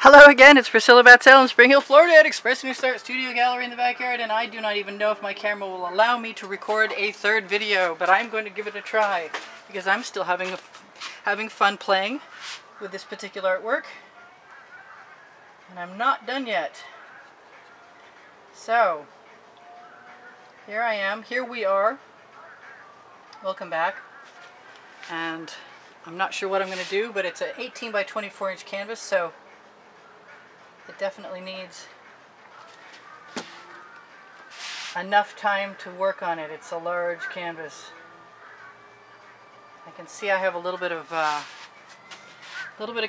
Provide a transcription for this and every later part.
Hello again, it's Priscilla Batzell in Spring Hill, Florida at Expressionist Art Studio Gallery in the backyard, and I do not even know if my camera will allow me to record a third video, but I'm going to give it a try because I'm still having fun playing with this particular artwork, and I'm not done yet. So, here I am, here we are. Welcome back. And I'm not sure what I'm going to do, but it's an 18 by 24 inch canvas, so it definitely needs enough time to work on it. It's a large canvas. I can see I have a little bit of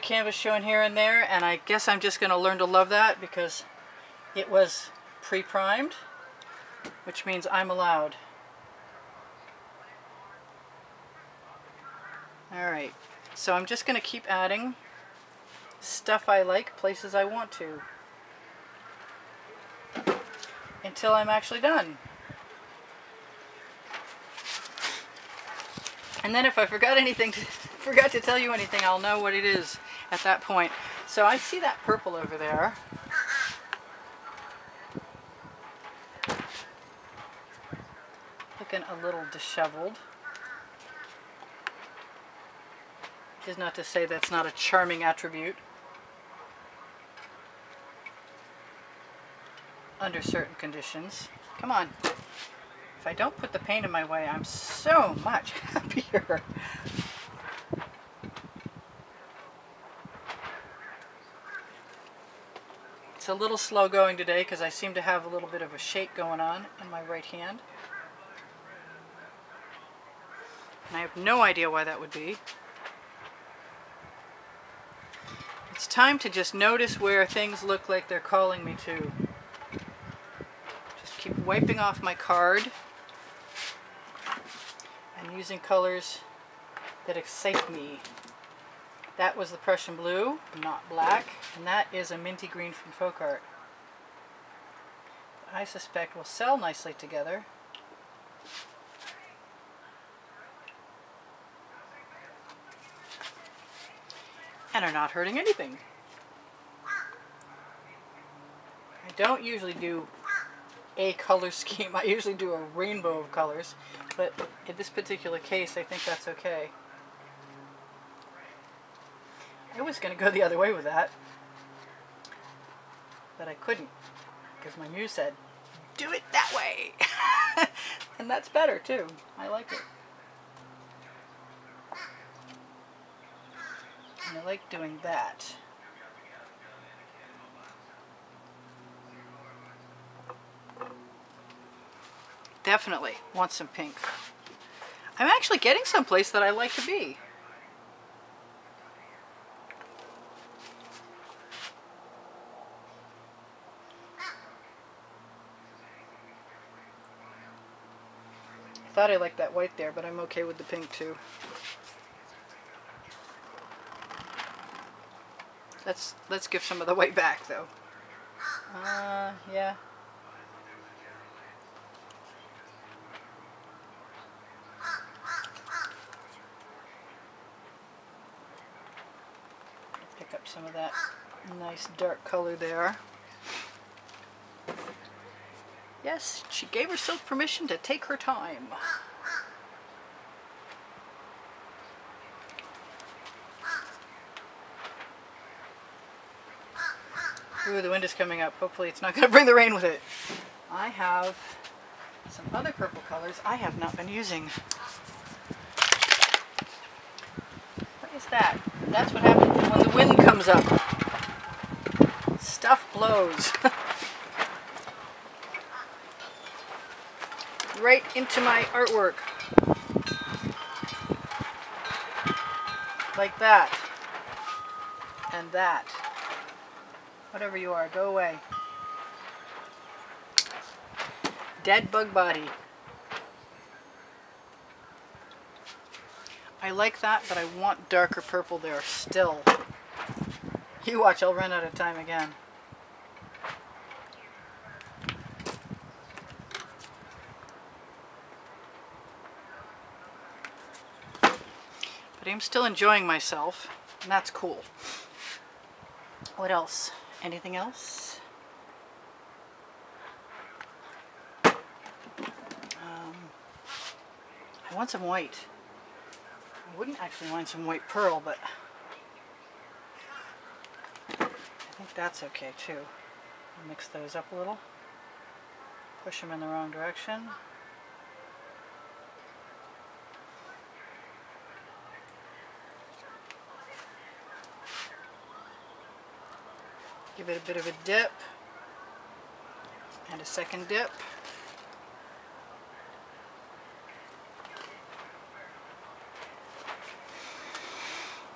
canvas showing here and there, and I guess I'm just going to learn to love that because it was pre-primed, which means I'm allowed. Alright, so I'm just going to keep adding stuff I like, places I want to, until I'm actually done. And then if I forgot to tell you anything, I'll know what it is at that point. So I see that purple over there. Looking a little disheveled. Which is not to say that's not a charming attribute. Under certain conditions. Come on. If I don't put the paint in my way, I'm so much happier. It's a little slow going today because I seem to have a little bit of a shake going on in my right hand. And I have no idea why that would be. It's time to just notice where things look like they're calling me to. Just keep wiping off my card and using colors that excite me. That was the Prussian blue, not black, and that is a minty green from Folk Art. I suspect will sell nicely together. And are not hurting anything. I don't usually do a color scheme. I usually do a rainbow of colors, but in this particular case I think that's okay. I was going to go the other way with that, but I couldn't because my muse said, do it that way. And that's better too. I like it. And I like doing that. Definitely want some pink. I'm actually getting someplace that I like to be. I thought I liked that white there, but I'm okay with the pink too. Let's give some of the white back though. Yeah. Pick up some of that nice dark color there. Yes, she gave herself permission to take her time. Ooh, the wind is coming up. Hopefully it's not going to bring the rain with it. I have some other purple colors I have not been using. What is that? That's what happens when the wind comes up. Stuff blows. Right into my artwork. Like that. And that. Whatever you are, go away. Dead bug body. I like that, but I want darker purple there still. You watch, I'll run out of time again. But I'm still enjoying myself, and that's cool. What else? Anything else? I want some white. I wouldn't actually mind some white pearl, but I think that's okay too. Mix those up a little. Push them in the wrong direction. Give it a bit of a dip. And a second dip.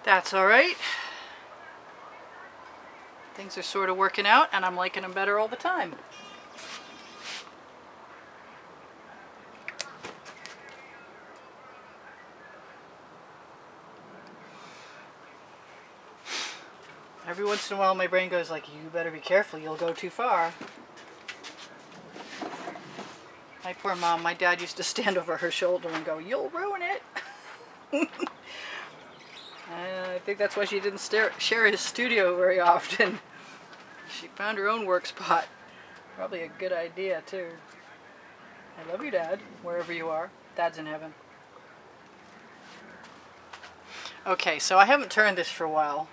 That's alright. Things are sort of working out and I'm liking them better all the time. Every once in a while my brain goes like, you better be careful, you'll go too far. My poor mom, my dad used to stand over her shoulder and go, you'll ruin it. I think that's why she didn't share his studio very often. She found her own work spot. Probably a good idea too. I love you, Dad, wherever you are. Dad's in heaven. Okay, so I haven't turned this for a while.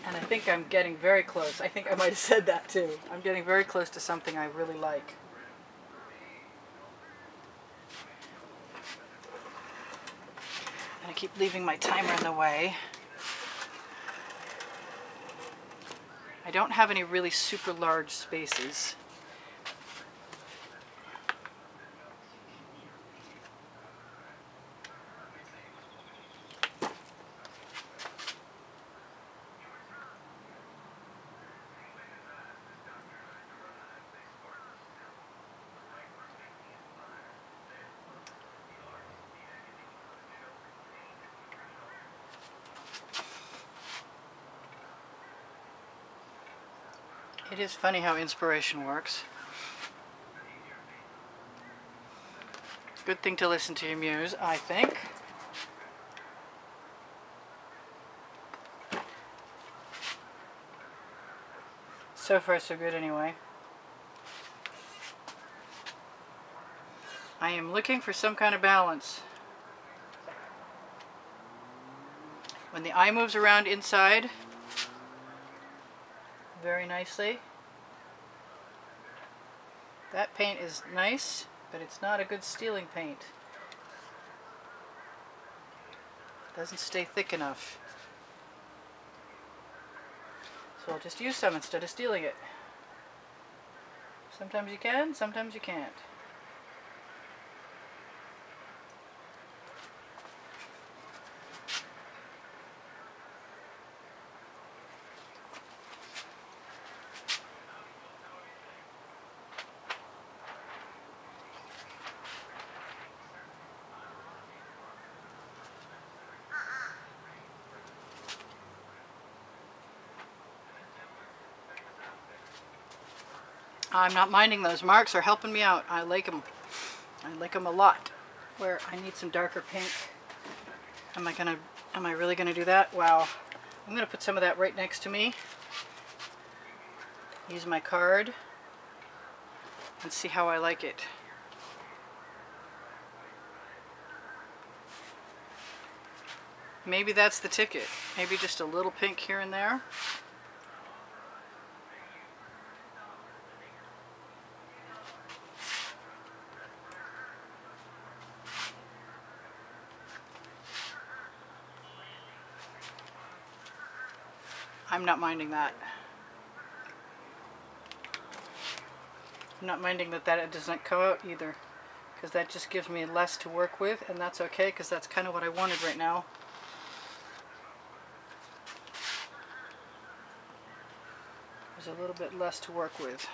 And I think I'm getting very close. I think I might have said that too. I'm getting very close to something I really like. And I keep leaving my timer in the way. I don't have any really super large spaces. It is funny how inspiration works. Good thing to listen to your muse, I think. So far so good anyway. I am looking for some kind of balance. When the eye moves around inside very nicely. That paint is nice, but it's not a good stealing paint. It doesn't stay thick enough. So I'll just use some instead of stealing it. Sometimes you can, sometimes you can't. I'm not minding those marks, are helping me out. I like them. I like them a lot. Where I need some darker pink. Am I really gonna do that? Wow. I'm gonna put some of that right next to me. Use my card and see how I like it. Maybe that's the ticket. Maybe just a little pink here and there. I'm not minding that. I'm not minding that it doesn't come out either, because that just gives me less to work with, and that's okay because that's kind of what I wanted right now. There's a little bit less to work with.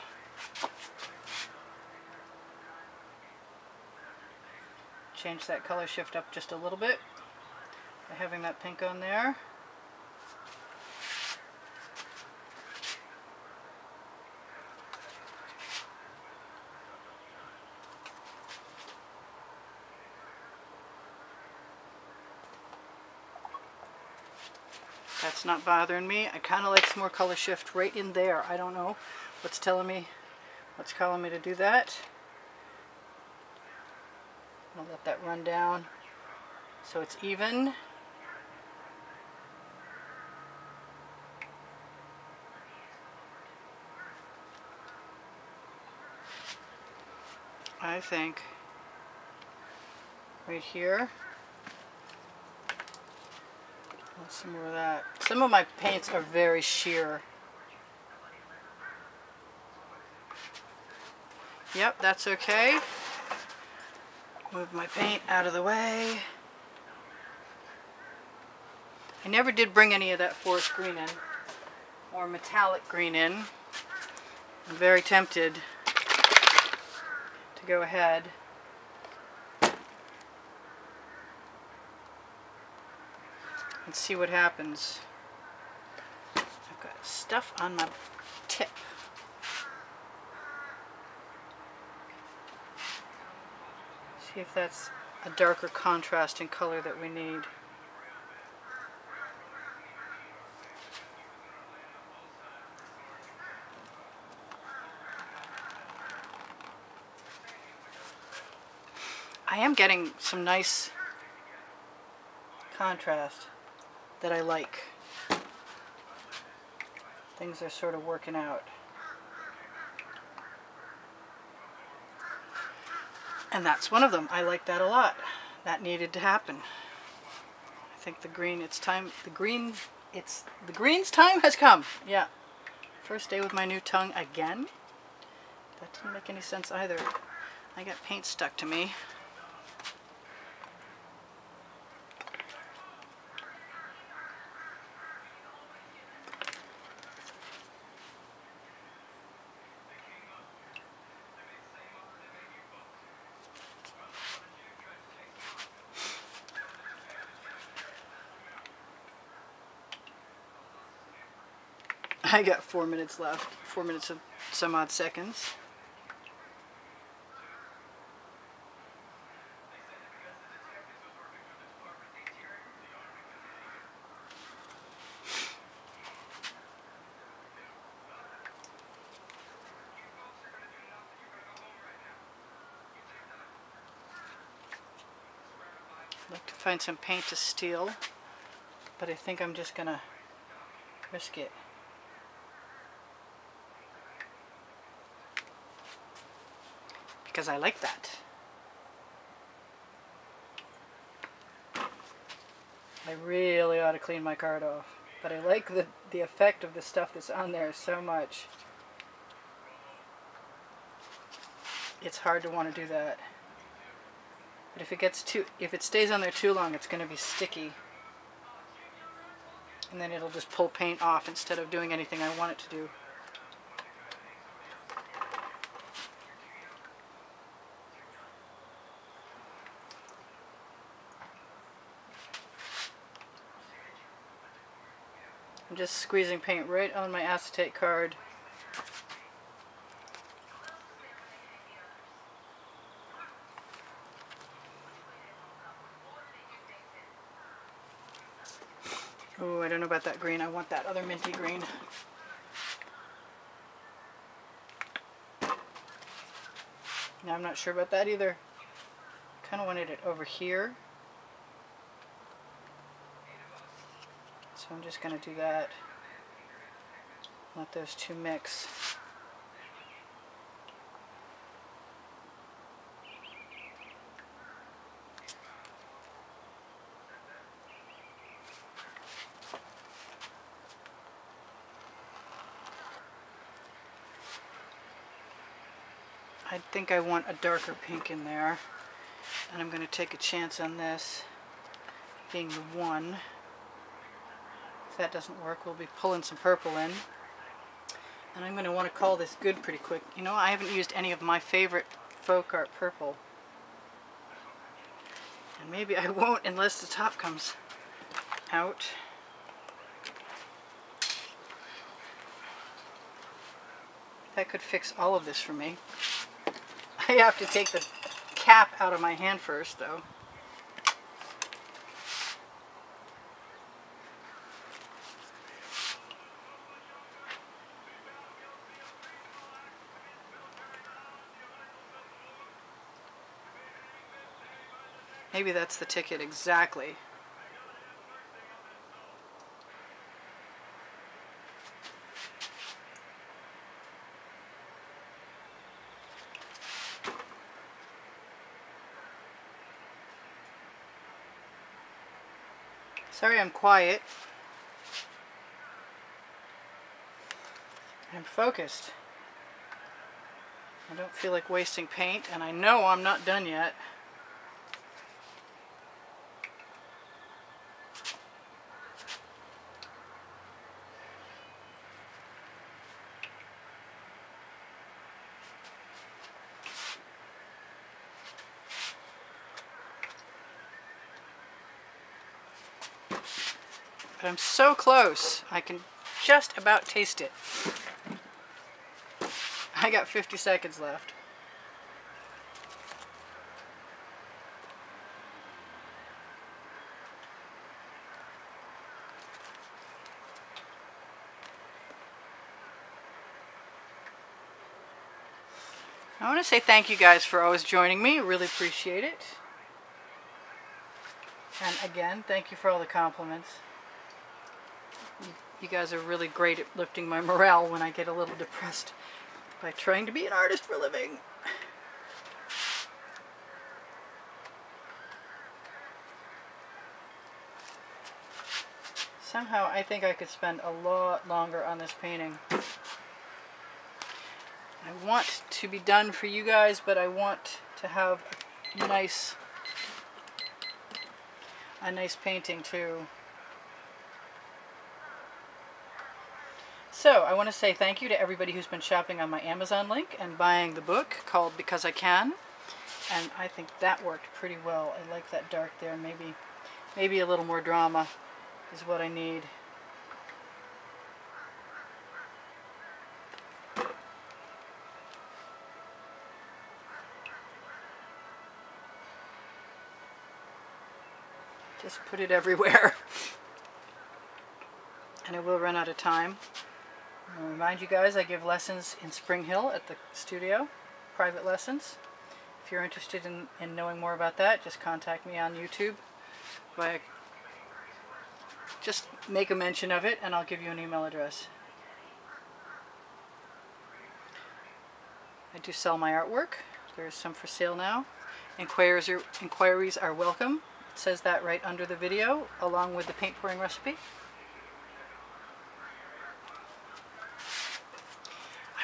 Change that color shift up just a little bit by having that pink on there. That's not bothering me. I kind of like some more color shift right in there. I don't know what's telling me, what's calling me to do that. I'll let that run down so it's even. I think right here. Want some more of that. Some of my paints are very sheer. Yep, that's okay. Move my paint out of the way. I never did bring any of that forest green in, or metallic green in. I'm very tempted to go ahead and see what happens. I've got stuff on my tip. See if that's a darker contrast in color that we need. I am getting some nice contrast that I like. Things are sort of working out. And that's one of them. I like that a lot. That needed to happen. I think the green, it's time, the green's time has come. Yeah. First day with my new tongue again. That didn't make any sense either. I got paint stuck to me. I got 4 minutes left, 4 minutes of some odd seconds. I'd like to find some paint to steal, but I think I'm just gonna risk it. Because I like that. I really ought to clean my card off, but I like the effect of the stuff that's on there so much. It's hard to want to do that. But if it stays on there too long, it's going to be sticky. And then it'll just pull paint off instead of doing anything I want it to do. I'm just squeezing paint right on my acetate card. Oh, I don't know about that green. I want that other minty green. No, I'm not sure about that either. Kind of wanted it over here. So I'm just going to do that. Let those two mix. I think I want a darker pink in there. And I'm going to take a chance on this being the one. If that doesn't work, we'll be pulling some purple in. And I'm going to want to call this good pretty quick. You know, I haven't used any of my favorite folk art purple. And maybe I won't unless the top comes out. That could fix all of this for me. I have to take the cap out of my hand first, though. Maybe that's the ticket exactly. Sorry I'm quiet. I'm focused. I don't feel like wasting paint, and I know I'm not done yet. But I'm so close, I can just about taste it. I got 50 seconds left. I want to say thank you guys for always joining me. Really appreciate it. And again, thank you for all the compliments. You guys are really great at lifting my morale when I get a little depressed by trying to be an artist for a living. Somehow I think I could spend a lot longer on this painting. I want to be done for you guys, but I want to have a nice painting too. So I want to say thank you to everybody who's been shopping on my Amazon link and buying the book called Because I Can. And I think that worked pretty well. I like that dark there. Maybe a little more drama is what I need. Just put it everywhere. And I will run out of time. I'll remind you guys, I give lessons in Spring Hill at the studio, private lessons. If you're interested in knowing more about that, just contact me on YouTube. Just make a mention of it and I'll give you an email address. I do sell my artwork. There is some for sale now. Inquiries are welcome. It says that right under the video, along with the paint pouring recipe.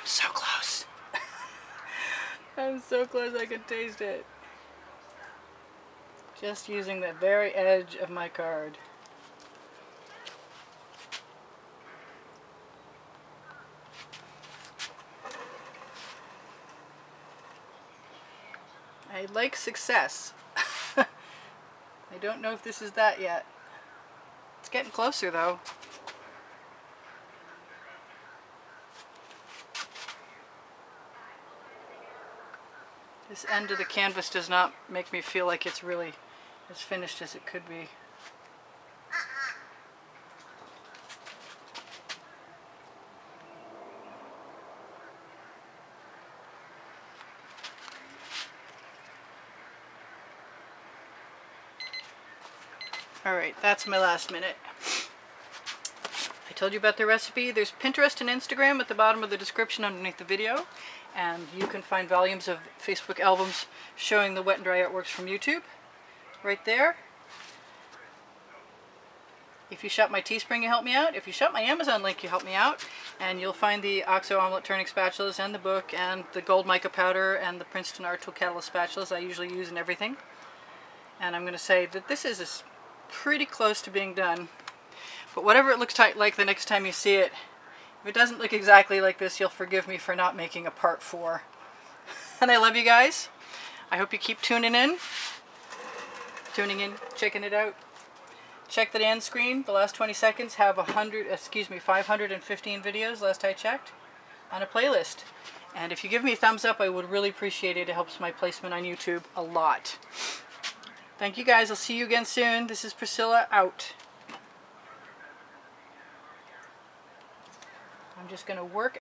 So close. I'm so close I can taste it. Just using the very edge of my card. I like success. I don't know if this is that yet. It's getting closer though. This end of the canvas does not make me feel like it's really as finished as it could be. Alright, that's my last minute. I told you about the recipe. There's Pinterest and Instagram at the bottom of the description underneath the video. And you can find volumes of Facebook albums showing the wet and dry artworks from YouTube. Right there. If you shop my Teespring, you help me out. If you shop my Amazon link, you help me out. And you'll find the OXO omelet turning spatulas and the book and the gold mica powder and the Princeton Art Tool Catalyst spatulas I usually use in everything. And I'm going to say that this is pretty close to being done. But whatever it looks like the next time you see it, if it doesn't look exactly like this, you'll forgive me for not making a part 4. And I love you guys. I hope you keep tuning in, checking it out. Check the end screen. The last 20 seconds have 515 videos, last I checked, on a playlist. And if you give me a thumbs up, I would really appreciate it. It helps my placement on YouTube a lot. Thank you guys. I'll see you again soon. This is Priscilla, out. I'm just going to work